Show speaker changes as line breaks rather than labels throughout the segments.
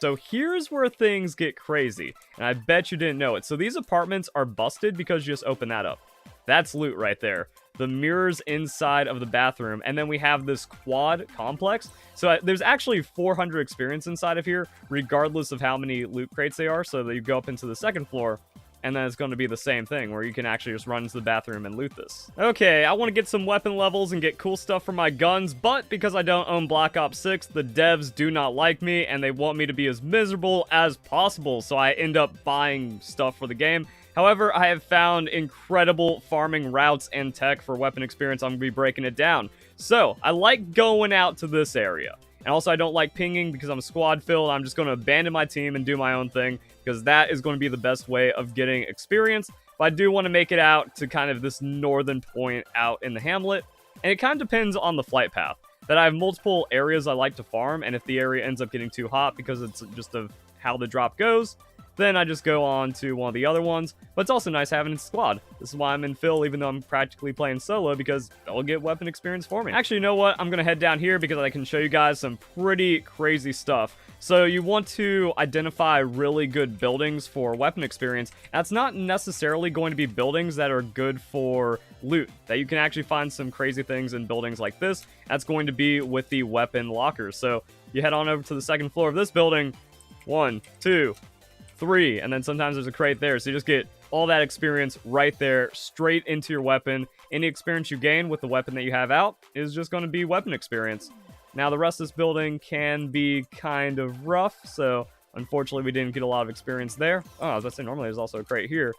So here's where things get crazy, and I bet you didn't know it. So these apartments are busted because you just open that up. That's loot right there. The mirrors inside of the bathroom, and then we have this quad complex. So there's actually 400 experience inside of here, regardless of how many loot crates they are. So that you go up into the second floor, and then it's going to be the same thing, where you can actually just run into the bathroom and loot this. Okay, I want to get some weapon levels and get cool stuff for my guns, but because I don't own Black Ops 6, the devs do not like me, and they want me to be as miserable as possible, so I end up buying stuff for the game. However, I have found incredible farming routes and tech for weapon experience. I'm going to be breaking it down. So, I like going out to this area. And also, I don't like pinging because I'm squad filled. I'm just going to abandon my team and do my own thing, because that is going to be the best way of getting experience. But I do want to make it out to kind of this northern point out in the hamlet. And it kind of depends on the flight path. That I have multiple areas I like to farm, and if the area ends up getting too hot because it's just of how the drop goes, then I just go on to one of the other ones. But it's also nice having a squad. This is why I'm in Phil, even though I'm practically playing solo, because they'll get weapon experience for me. Actually, you know what? I'm going to head down here because I can show you guys some pretty crazy stuff. So you want to identify really good buildings for weapon experience. That's not necessarily going to be buildings that are good for loot. That you can actually find some crazy things in buildings like this. That's going to be with the weapon lockers. So you head on over to the second floor of this building. 1, 2, 3, and then sometimes there's a crate there, so you just get all that experience right there, straight into your weapon. Any experience you gain with the weapon that you have out is just going to be weapon experience. Now, the rest of this building can be kind of rough, so unfortunately we didn't get a lot of experience there. Oh, I was about to say, normally there's also a crate here.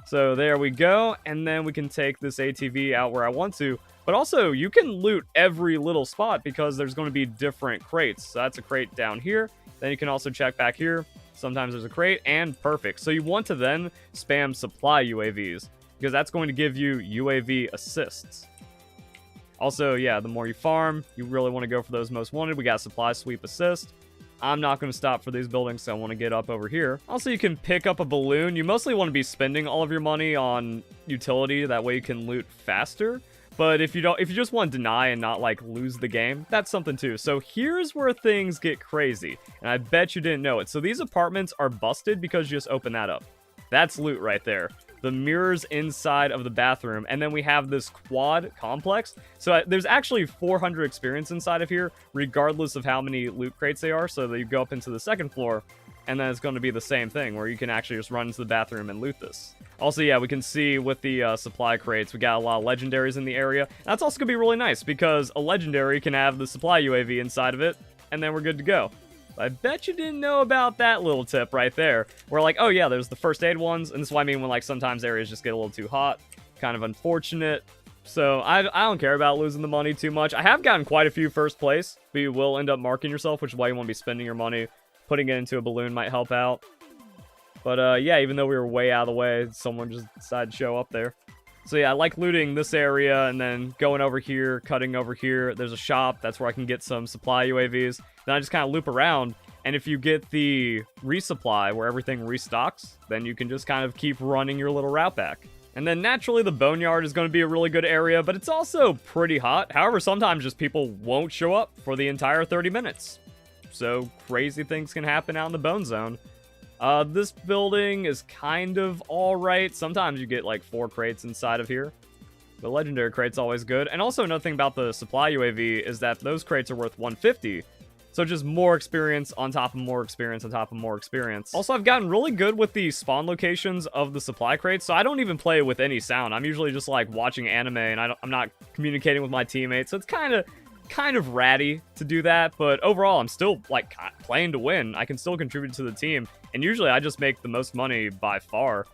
So there we go, and then we can take this ATV out where I want to. But also, you can loot every little spot because there's going to be different crates. So that's a crate down here. Then you can also check back here. Sometimes there's a crate, and perfect. So you want to then spam supply UAVs, because that's going to give you UAV assists. Also, yeah, the more you farm, you really want to go for those most wanted. We got supply sweep assist. I'm not going to stop for these buildings, so I want to get up over here. Also, you can pick up a balloon. You mostly want to be spending all of your money on utility. That way you can loot faster. But if you just want to deny and not like lose the game, that's something too. So here's where things get crazy, and I bet you didn't know it. So these apartments are busted because you just open that up. That's loot right there. The mirrors inside of the bathroom, and then we have this quad complex. So there's actually 400 experience inside of here, regardless of how many loot crates they are. So that you go up into the second floor, and then it's going to be the same thing, where you can actually just run into the bathroom and loot this. Also, yeah, we can see with the supply crates, we got a lot of legendaries in the area. That's also going to be really nice, because a legendary can have the supply UAV inside of it, and then we're good to go. I bet you didn't know about that little tip right there. We're like, oh yeah, there's the first aid ones, and this is what I mean when like sometimes areas just get a little too hot. Kind of unfortunate. So I don't care about losing the money too much. I have gotten quite a few first place, but you will end up marking yourself, which is why you want to be spending your money. Putting it into a balloon might help out. But yeah, even though we were way out of the way, someone just decided to show up there. So yeah, I like looting this area and then going over here, cutting over here. There's a shop. That's where I can get some supply UAVs. Then I just kind of loop around. And if you get the resupply where everything restocks, then you can just kind of keep running your little route back. And then naturally the boneyard is going to be a really good area, but it's also pretty hot. However, sometimes just people won't show up for the entire 30 minutes. So crazy things can happen out in the bone zone. This building is kind of alright. Sometimes you get like 4 crates inside of here. The legendary crate's always good. And also another thing about the supply UAV is that those crates are worth 150. So just more experience on top of more experience on top of more experience. Also, I've gotten really good with the spawn locations of the supply crates, so I don't even play with any sound. I'm usually just like watching anime and I'm not communicating with my teammates. So it's kind of ratty to do that, but overall I'm still like playing to win. I can still contribute to the team, and usually I just make the most money by far.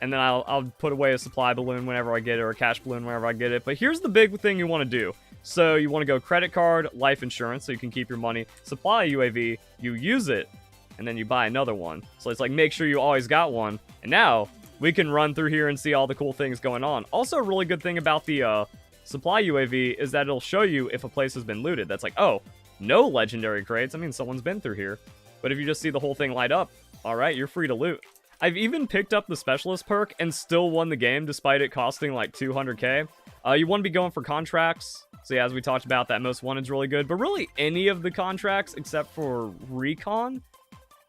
And then I'll put away a supply balloon whenever I get it, or a cash balloon whenever I get it. But here's the big thing you want to do. So you want to go credit card, life insurance, so you can keep your money. Supply UAV, you use it, and then you buy another one. So it's like, make sure you always got one. And now we can run through here and see all the cool things going on. Also, a really good thing about the supply UAV is that it'll show you if a place has been looted. That's like, oh, no legendary crates. I mean, someone's been through here. But if you just see the whole thing light up, all right, you're free to loot. I've even picked up the specialist perk and still won the game despite it costing like 200k. You want to be going for contracts. So yeah, as we talked about, that most wanted's really good. But really, any of the contracts except for recon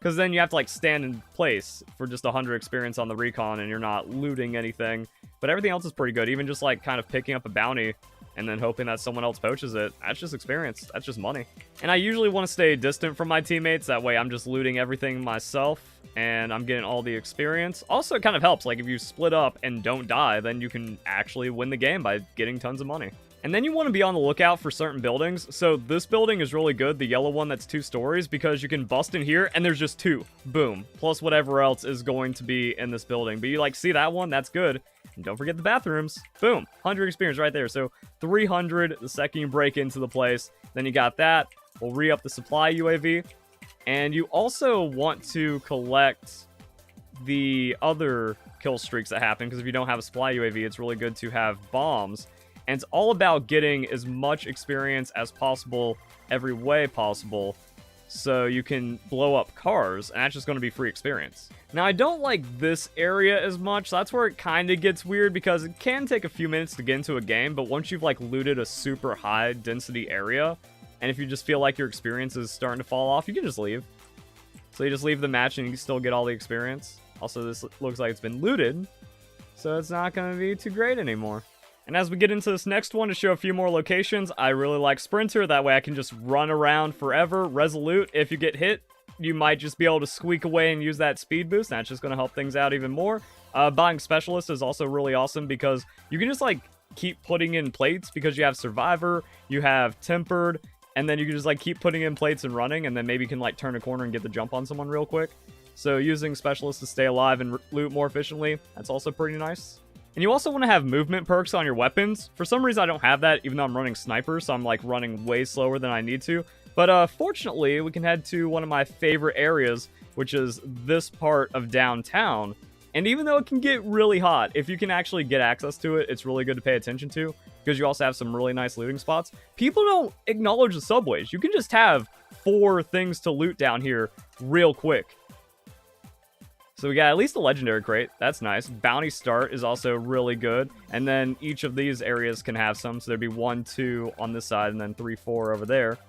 because then you have to like stand in place for just 100 experience on the recon and you're not looting anything. But everything else is pretty good. Even just like kind of picking up a bounty and then hoping that someone else poaches it. That's just experience. That's just money. And I usually want to stay distant from my teammates. That way I'm just looting everything myself and I'm getting all the experience. Also, it kind of helps. Like if you split up and don't die, then you can actually win the game by getting tons of money. And then you want to be on the lookout for certain buildings. So this building is really good, the yellow one that's 2 stories, because you can bust in here and there's just 2. Boom. Plus whatever else is going to be in this building. But you like see that one? That's good. And don't forget the bathrooms. Boom. 100 experience right there. So 300 the second you break into the place. Then you got that. We'll re-up the supply UAV. And you also want to collect the other kill streaks that happen, because if you don't have a supply UAV, it's really good to have bombs. And it's all about getting as much experience as possible every way possible so you can blow up cars, and that's just going to be free experience. Now, I don't like this area as much. That's where it kind of gets weird, because it can take a few minutes to get into a game, but once you've like looted a super high density area, and if you just feel like your experience is starting to fall off, you can just leave. So you just leave the match and you can still get all the experience. Also, this looks like it's been looted, so it's not going to be too great anymore. And as we get into this next one to show a few more locations, I really like Sprinter. That way I can just run around forever. Resolute, if you get hit, you might just be able to squeak away and use that speed boost. That's just going to help things out even more. Buying Specialist is also really awesome because you can just like keep putting in plates because you have Survivor, you have Tempered, and then you can just like keep putting in plates and running, and then maybe you can like turn a corner and get the jump on someone real quick. So using Specialist to stay alive and loot more efficiently, that's also pretty nice. And you also want to have movement perks on your weapons. For some reason, I don't have that, even though I'm running Sniper, so I'm like running way slower than I need to. But fortunately, we can head to one of my favorite areas, which is this part of downtown. And even though it can get really hot, if you can actually get access to it, it's really good to pay attention to, because you also have some really nice looting spots. People don't acknowledge the subways. You can just have 4 things to loot down here real quick. So we got at least a legendary crate. That's nice. Bounty start is also really good. And then each of these areas can have some. So there'd be 1, 2 on this side and then 3, 4 over there.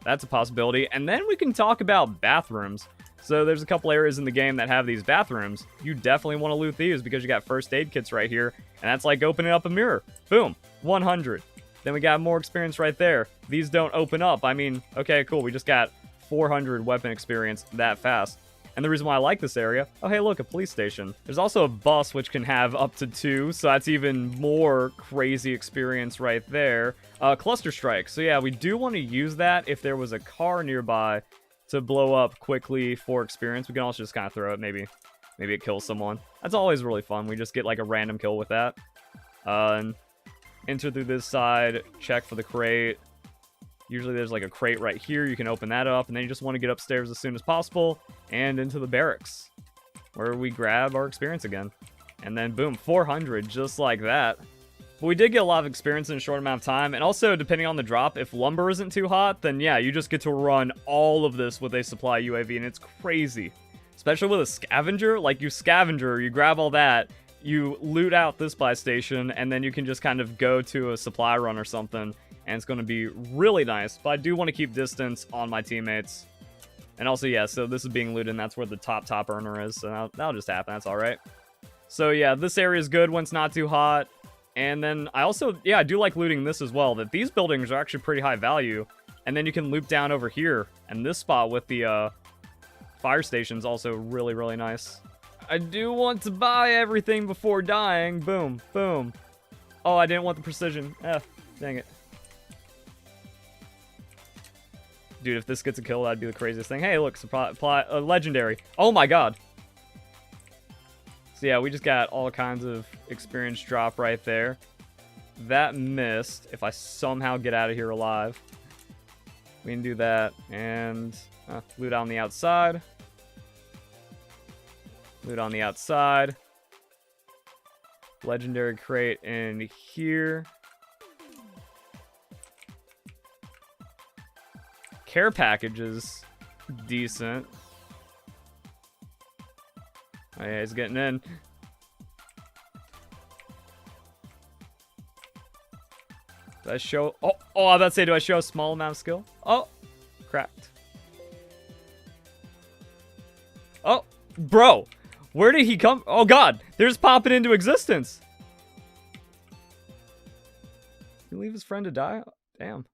That's a possibility. And then we can talk about bathrooms. So there's a couple areas in the game that have these bathrooms. You definitely want to loot these because you got first aid kits right here. And that's like opening up a mirror. Boom. 100. Then we got more experience right there. These don't open up. I mean, okay, cool. We just got 400 weapon experience that fast. And the reason why I like this area, oh hey look, a police station. There's also a bus which can have up to 2, so that's even more crazy experience right there. Cluster strike, so yeah, we do want to use that if there was a car nearby to blow up quickly for experience. We can also just kind of throw it, maybe it kills someone. That's always really fun, we just get like a random kill with that. And enter through this side, check for the crate. Usually there's like a crate right here. You can open that up, and then you just want to get upstairs as soon as possible and into the barracks where we grab our experience again. And then boom, 400 just like that. But we did get a lot of experience in a short amount of time. And also, depending on the drop, if lumber isn't too hot, then yeah, you just get to run all of this with a supply UAV, and it's crazy. Especially with a scavenger. Like you scavenger, you grab all that, you loot out this buy station, and then you can just kind of go to a supply run or something. And it's going to be really nice. But I do want to keep distance on my teammates. And also, yeah, so this is being looted, and that's where the top earner is. So that'll just happen. That's all right. So, yeah, this area is good when it's not too hot. And then I also, yeah, I do like looting this as well. That these buildings are actually pretty high value. And then you can loop down over here. And this spot with the fire station is also really, really nice. I do want to buy everything before dying. Boom, boom. Oh, I didn't want the precision. Dang it. Dude, if this gets a kill, that'd be the craziest thing. Hey, look, legendary. Oh my god. So yeah, we just got all kinds of experience drop right there. That missed. If I somehow get out of here alive, we can do that. And loot on the outside. Loot on the outside. Legendary crate in here. Care package is decent. Oh yeah, he's getting in. Do I show... Oh, I'm about to say, do I show a small amount of skill? Oh, cracked. Oh, bro. Where did he come? Oh, God. They're just popping into existence. Did he leave his friend to die? Damn.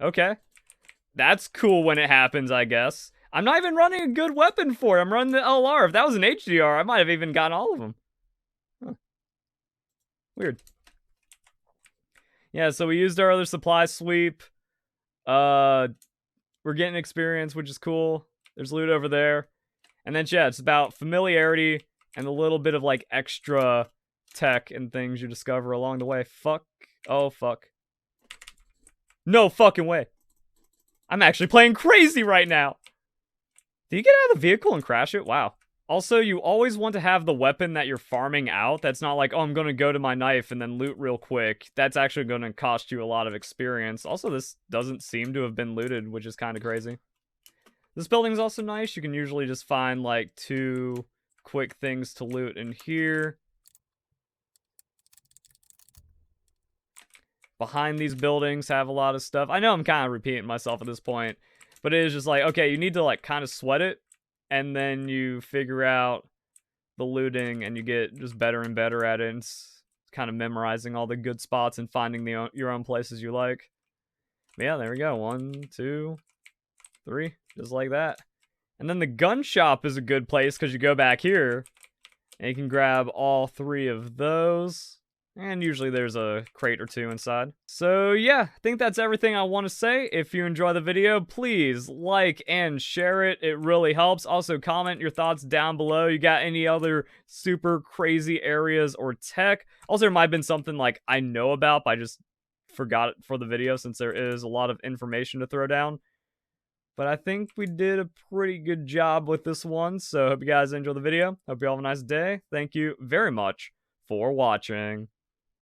Okay. That's cool when it happens, I guess. I'm not even running a good weapon for it. I'm running the LR. If that was an HDR, I might have even gotten all of them. Huh. Weird. Yeah, so we used our other supply sweep. We're getting experience, which is cool. There's loot over there. And then, yeah, it's about familiarity and a little bit of, like, extra tech and things you discover along the way. Fuck. Oh, fuck. No fucking way. I'm actually playing crazy right now. Did you get out of the vehicle and crash it? Wow. Also, you always want to have the weapon that you're farming out. That's not like, oh, I'm going to go to my knife and then loot real quick. That's actually going to cost you a lot of experience. Also, this doesn't seem to have been looted, which is kind of crazy. This building's also nice. You can usually just find, like, 2 quick things to loot in here. Behind these buildings have a lot of stuff. I know I'm kind of repeating myself at this point, but it is just like, okay, you need to, like, kind of sweat it, and then you figure out the looting, and you get just better and better at it. And it's kind of memorizing all the good spots and finding your own places you like. But yeah, there we go. 1, 2, 3, just like that. And then the gun shop is a good place because you go back here, and you can grab all 3 of those. And usually there's a crate or 2 inside. So yeah, I think that's everything I want to say. If you enjoy the video, please like and share it. It really helps. Also, comment your thoughts down below. You got any other super crazy areas or tech? Also, there might have been something like I know about, but I just forgot it for the video since there is a lot of information to throw down. But I think we did a pretty good job with this one. So hope you guys enjoy the video. Hope you all have a nice day. Thank you very much for watching.